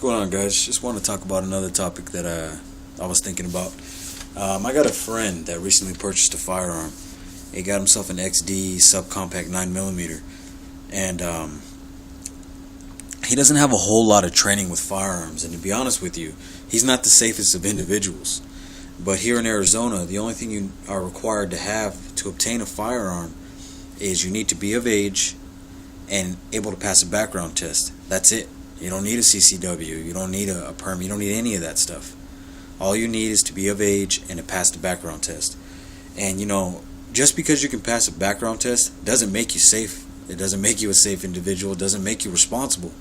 going on, guys? Just want to talk about another topic that I was thinking about. I got a friend that recently purchased a firearm. He got himself an XD subcompact 9mm, and he doesn't have a whole lot of training with firearms. And to be honest with you, he's not the safest of individuals. But here in Arizona, the only thing you are required to have to obtain a firearm is you need to be of age and able to pass a background test. That's it. You don't need a CCW. You don't need a permit. You don't need any of that stuff. All you need is to be of age and to pass the background test. And just because you can pass a background test doesn't make you safe. It doesn't make you a safe individual. It doesn't make you responsible.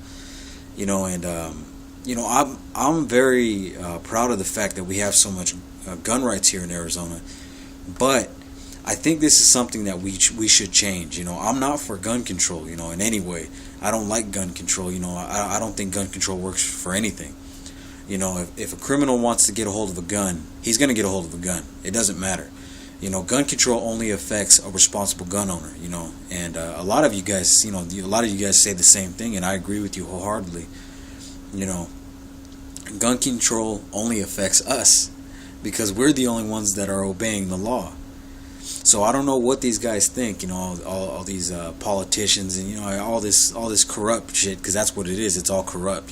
I'm very proud of the fact that we have so much gun rights here in Arizona. But I think this is something that we should change. I'm not for gun control, in any way. I don't like gun control. I don't think gun control works for anything. If a criminal wants to get a hold of a gun, he's going to get a hold of a gun. It doesn't matter. Gun control only affects a responsible gun owner. And a lot of you guys, say the same thing, and I agree with you wholeheartedly. Gun control only affects us because we're the only ones that are obeying the law. So I don't know what these guys think, all these politicians and all this corrupt shit, because that's what it is. It's all corrupt,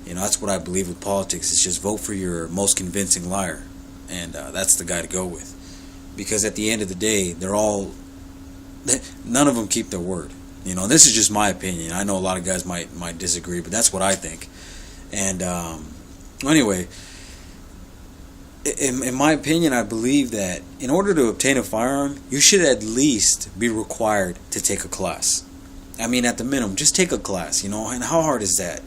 That's what I believe with politics. It's just vote for your most convincing liar, and that's the guy to go with. Because at the end of the day, none of them keep their word. This is just my opinion. I know a lot of guys might disagree, but that's what I think. And anyway, in my opinion, I believe that in order to obtain a firearm, you should at least be required to take a class. I mean, at the minimum, just take a class, and how hard is that?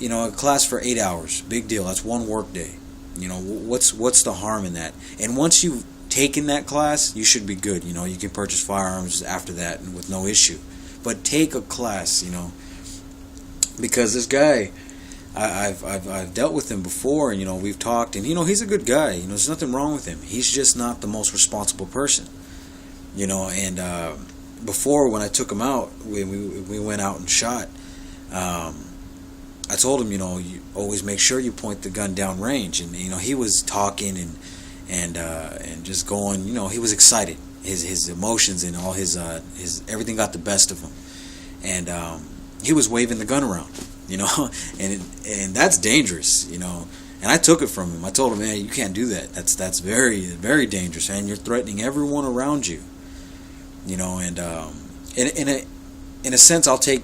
A class for 8 hours, big deal. That's one work day. What's the harm in that? And once you've taken that class, you should be good. You can purchase firearms after that and with no issue. But take a class, because this guy, I've dealt with him before, and we've talked, and he's a good guy. There's nothing wrong with him. He's just not the most responsible person. And before, when I took him out, we went out and shot. I told him, you always make sure you point the gun down range, and he was talking and just going, he was excited. His emotions and all his everything got the best of him, and he was waving the gun around. And that's dangerous, And I took it from him. I told him, man, you can't do that. That's very, very dangerous, man. You're threatening everyone around you, And in a sense, I'll take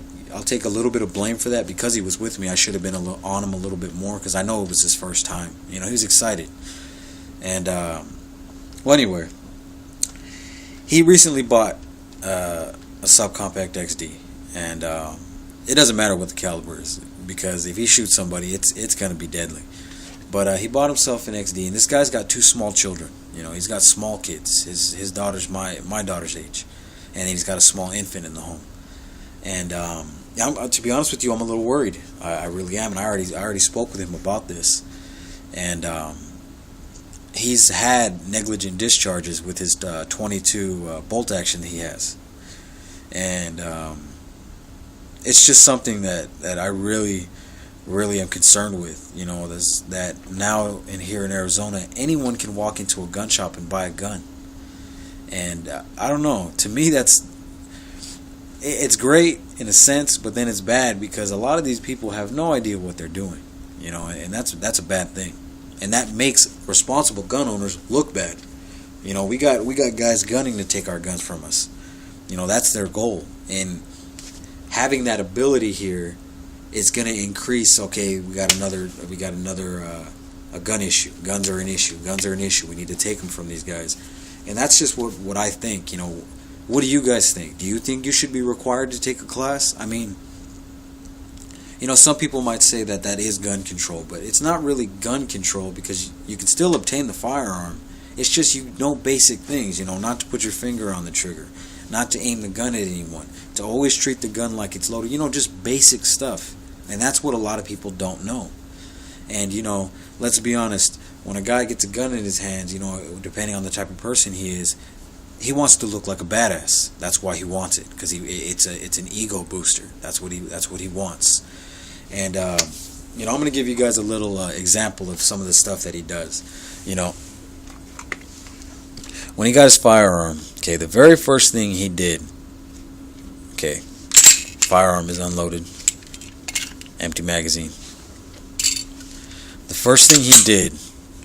a little bit of blame for that because he was with me. I should have been on him a little bit more because I know it was his first time. He was excited, and anyway, he recently bought a subcompact XD, and it doesn't matter what the caliber is, because if he shoots somebody, it's going to be deadly. But he bought himself an XD, and this guy's got 2 small children. He's got small kids. His daughter's my daughter's age, and he's got a small infant in the home. And to be honest with you, I'm a little worried. I really am, and I already spoke with him about this. And he's had negligent discharges with his 22 bolt action that he has, and it's just something that I really am concerned with. That now here in Arizona, anyone can walk into a gun shop and buy a gun, and I don't know. To me, it's great in a sense, but then it's bad because a lot of these people have no idea what they're doing. And that's a bad thing, and that makes responsible gun owners look bad. We got guys gunning to take our guns from us. That's their goal, and having that ability here is going to increase. Okay, we got another a gun issue. Guns are an issue. We need to take them from these guys, and that's just what I think. What do you guys think? Do you think you should be required to take a class? I mean, some people might say that is gun control, but it's not really gun control because you can still obtain the firearm. It's just basic things, not to put your finger on the trigger, not to aim the gun at anyone, to always treat the gun like it's loaded, just basic stuff. And that's what a lot of people don't know. And, let's be honest, when a guy gets a gun in his hands, depending on the type of person he is, he wants to look like a badass. That's why he wants it, because it's an ego booster. That's what he wants. And I'm going to give you guys a little example of some of the stuff that he does. When he got his firearm, okay, the very first thing he did, okay, firearm is unloaded, empty magazine. The first thing he did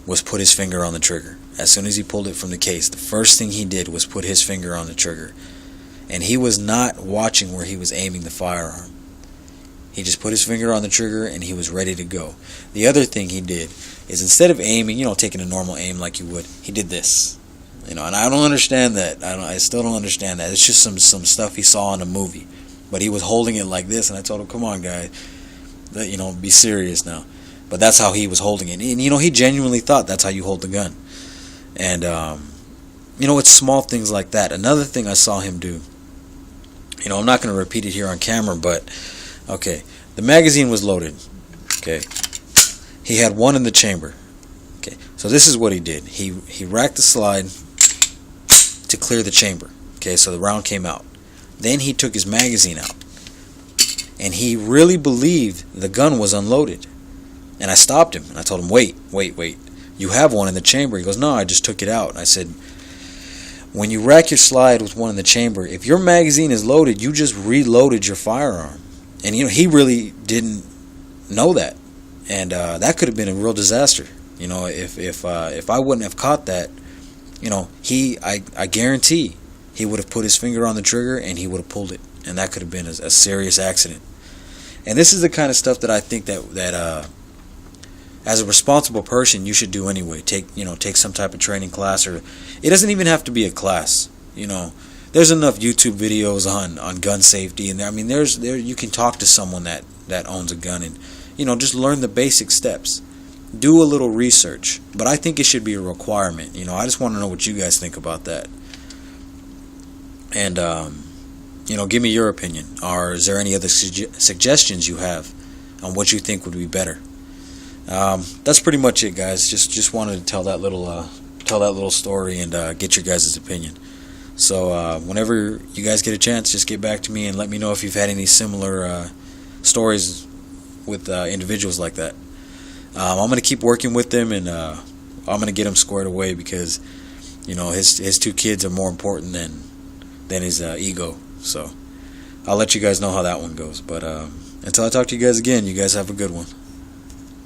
was put his finger on the trigger. As soon as he pulled it from the case, the first thing he did was put his finger on the trigger. And he was not watching where he was aiming the firearm. He just put his finger on the trigger and he was ready to go. The other thing he did is, instead of aiming, taking a normal aim like you would, he did this. And I don't understand that. I still don't understand that. It's just some stuff he saw in a movie. But he was holding it like this, and I told him, come on, guy, be serious now. But that's how he was holding it. And, he genuinely thought that's how you hold the gun. And, it's small things like that. Another thing I saw him do, I'm not going to repeat it here on camera, but, okay, the magazine was loaded, okay. He had one in the chamber, okay. So this is what he did. He racked the slide to clear the chamber, okay, so the round came out. Then he took his magazine out, and he really believed the gun was unloaded. And I stopped him, and I told him, wait, you have one in the chamber. He goes, no, I just took it out. And I said, when you rack your slide with one in the chamber, if your magazine is loaded, you just reloaded your firearm. And he really didn't know that, and that could have been a real disaster. If I wouldn't have caught that, I guarantee he would have put his finger on the trigger and he would have pulled it, and that could have been a serious accident. And this is the kind of stuff that I think that as a responsible person you should do anyway. Take some type of training class, or it doesn't even have to be a class. There's enough YouTube videos on gun safety, and there you can talk to someone that owns a gun, and just learn the basic steps. Do a little research, but I think it should be a requirement. I just want to know what you guys think about that. And give me your opinion. Or is there any other suggestions you have on what you think would be better? That's pretty much it, guys. Just wanted to tell that little story and get your guys' opinion. So whenever you guys get a chance, just get back to me and let me know if you've had any similar stories with individuals like that. I'm going to keep working with them, and I'm going to get him squared away, because his two kids are more important than his ego. So I'll let you guys know how that one goes. But until I talk to you guys again, you guys have a good one.